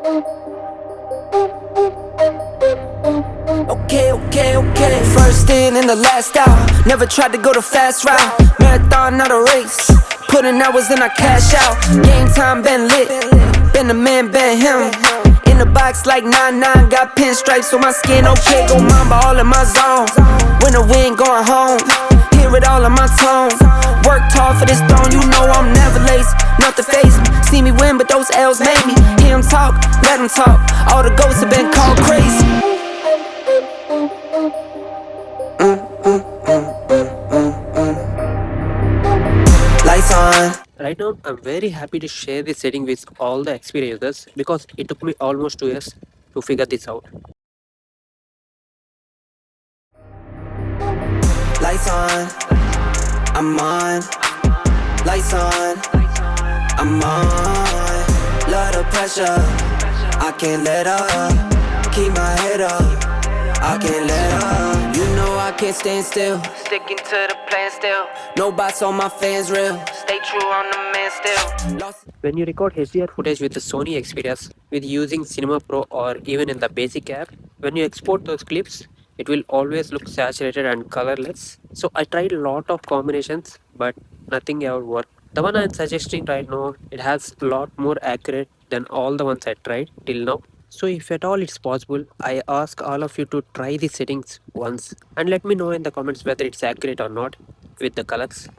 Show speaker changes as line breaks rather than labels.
Okay. First in the last out. Never tried to go the fast route. Marathon, not a race. Putting hours in, I cash out. Game time been lit. Been the man, been him. In the box like 9-9. Got pinstripes on my skin. Okay, go mamba all in my zone. When the wind going home. Hear it all in my tone. Worked hard for this throne. You know I'm never lazy. Nothing phase me. See me win, but those L's made me. Hear him talk, let him talk. All the ghosts have been called crazy. Lights on.
Right now, I'm very happy to share this setting with all the Xperia users because it took me almost 2 years to figure this out.
Lights on, I'm on. Lights on, I'm on. Love the pressure, I can't let up. Keep my head up, I can't let up. You know I can't stand still. Sticking to the plan still. No bots on my fans real. Stay true on the man still. Lost.
When you record HDR footage with the Sony Xperias with using Cinema Pro or even in the basic app, when you export those clips, it will always look saturated and colorless. So I tried a lot of combinations, but nothing ever worked. The one I'm suggesting right now, it has a lot more accurate than all the ones I tried till now. So if at all it's possible, I ask all of you to try these settings once and let me know in the comments whether it's accurate or not with the colors.